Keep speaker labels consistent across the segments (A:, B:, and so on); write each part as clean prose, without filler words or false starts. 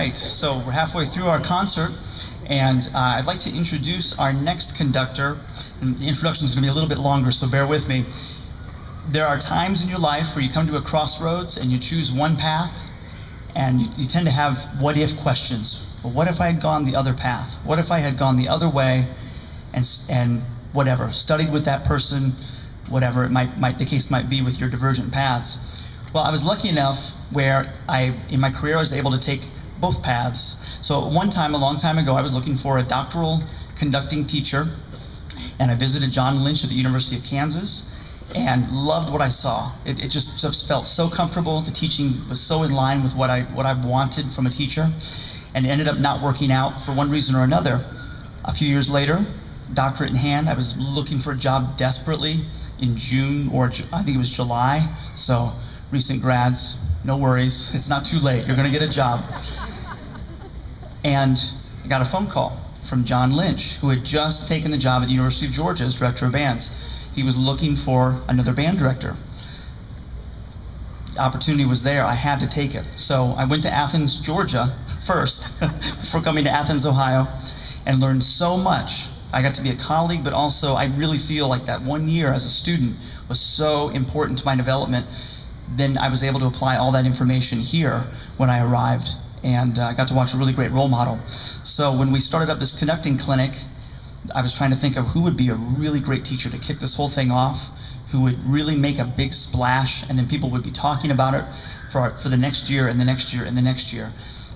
A: right, so we're halfway through our concert, and I'd like to introduce our next conductor. And the introduction is going to be a little bit longer, so bear with me. There are times in your life where you come to a crossroads and you choose one path, and you tend to have what-if questions. Well, what if I had gone the other path? What if I had gone the other way and whatever, studied with that person, whatever the case might be with your divergent paths. Well, I was lucky enough where in my career, I was able to take both paths. So at one time, a long time ago, I was looking for a doctoral conducting teacher, and I visited John Lynch at the University of Kansas, and loved what I saw. It just felt so comfortable. The teaching was so in line with what I wanted from a teacher, and it ended up not working out for one reason or another. A few years later, doctorate in hand, I was looking for a job desperately in June, or I think it was July. So recent grads, no worries, it's not too late, you're gonna get a job. And I got a phone call from John Lynch, who had just taken the job at the University of Georgia as director of bands. He was looking for another band director. The opportunity was there, I had to take it. So I went to Athens, Georgia first, before coming to Athens, Ohio, and learned so much. I got to be a colleague, but also I really feel like that 1 year as a student was so important to my development. Then I was able to apply all that information here when I arrived, and I got to watch a really great role model. So when we started up this conducting clinic, I was trying to think of who would be a really great teacher to kick this whole thing off, who would really make a big splash, and then people would be talking about it for the next year and the next year and the next year.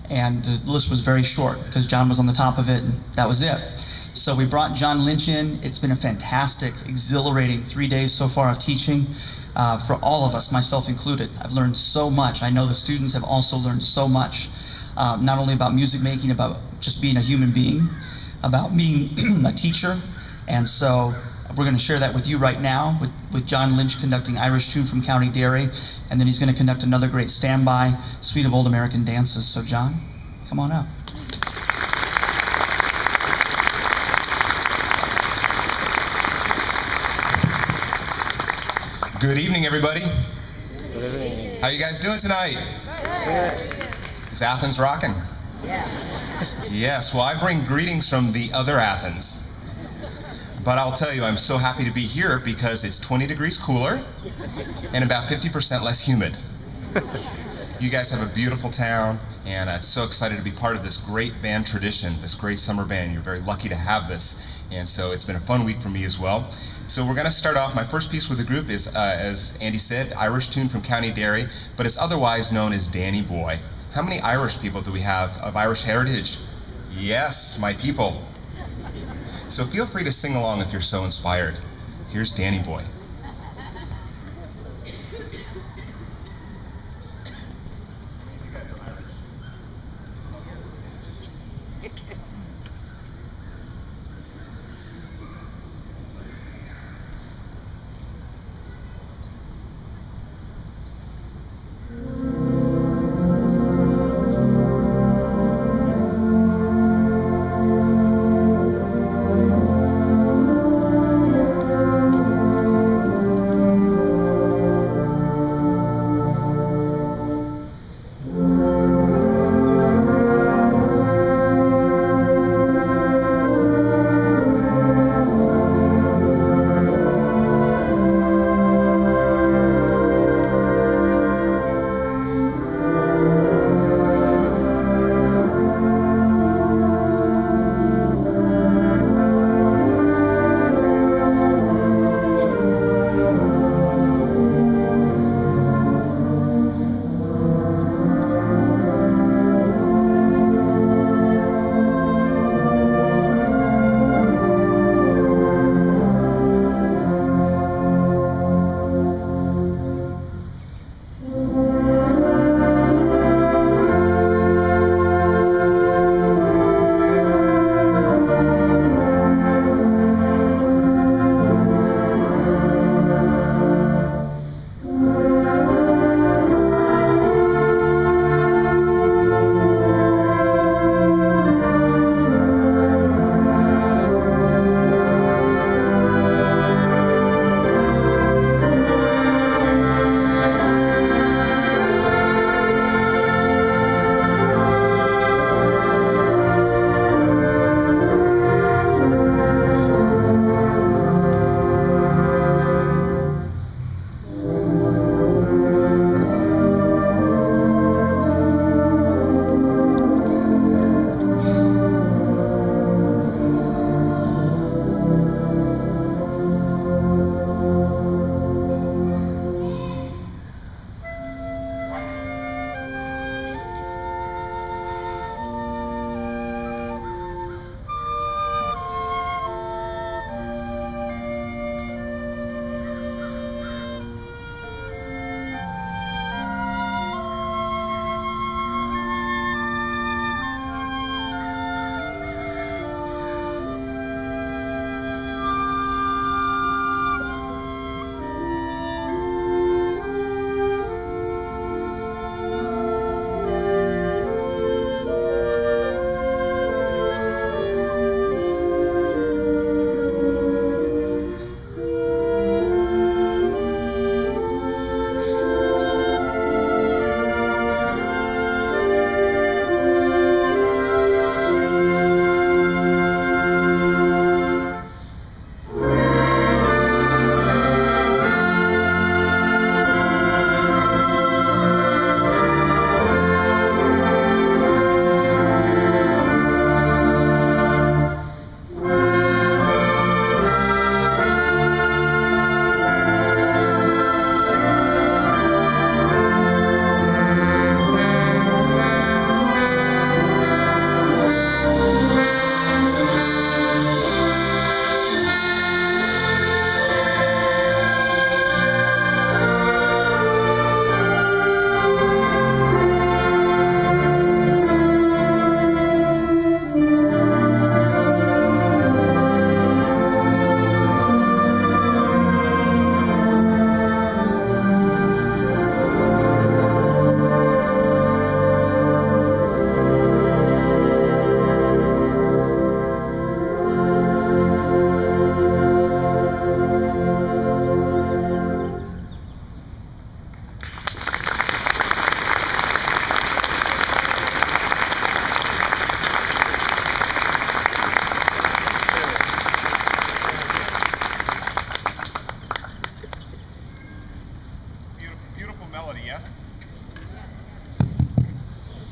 A: And the list was very short because John was on the top of it, and that was it. So we brought John Lynch in. It's been a fantastic, exhilarating 3 days so far of teaching for all of us, myself included. I've learned so much. I know the students have also learned so much, not only about music making, about just being a human being, about being a teacher. And so we're going to share that with you right now with John Lynch conducting Irish Tune from County Derry, and then he's going to conduct another great standby suite of old American dances. So John, come on up.
B: Good evening, everybody.
C: Good evening.
B: How you guys doing tonight?
C: Good.
B: Is Athens rocking?
C: Yeah.
B: Yes, well, I bring greetings from the other Athens. But I'll tell you, I'm so happy to be here because it's 20 degrees cooler and about 50% less humid. You guys have a beautiful town, and I'm so excited to be part of this great band tradition, this great summer band. You're very lucky to have this, and so it's been a fun week for me as well. So we're going to start off, my first piece with the group is, as Andy said, Irish Tune from County Derry, but it's otherwise known as Danny Boy. How many Irish people do we have of Irish heritage? Yes, my people. So feel free to sing along if you're so inspired. Here's Danny Boy.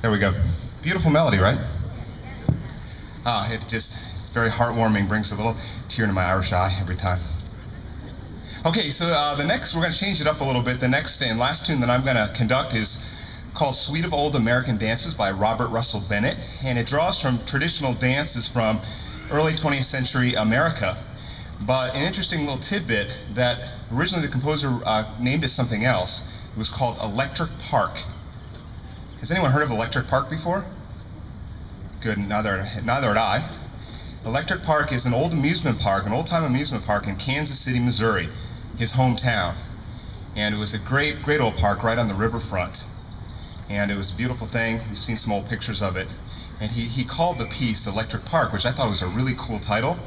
B: There we go. Beautiful melody, right? It's very heartwarming, brings a little tear to my Irish eye every time. Okay, so the next, we're going to change it up a little bit. The next and last tune that I'm going to conduct is called Suite of Old American Dances by Robert Russell Bennett, and it draws from traditional dances from early 20th century America. But an interesting little tidbit that originally the composer named it something else. It was called Electric Park. Has anyone heard of Electric Park before? Good, neither had I. Electric Park is an old amusement park, an old-time amusement park in Kansas City, Missouri, his hometown. And it was a great, great old park right on the riverfront. And it was a beautiful thing. We've seen some old pictures of it. And he called the piece Electric Park, which I thought was a really cool title.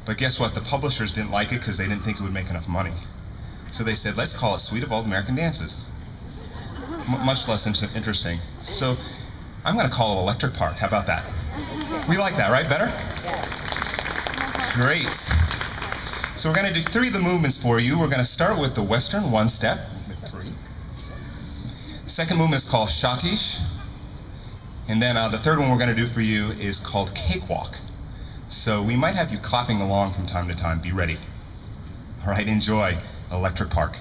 B: But guess what? The publishers didn't like it because they didn't think it would make enough money. So they said, let's call it Suite of Old American Dances. Much less interesting. So I'm going to call it Electric Park. How about that? We like that, right? Better? Great. So we're going to do 3 of the movements for you. We're going to start with the Western one-step. 3. Second movement is called Schottisch. And then the third one we're going to do for you is called Cakewalk. So we might have you clapping along from time to time. Be ready. All right, enjoy Electric Park.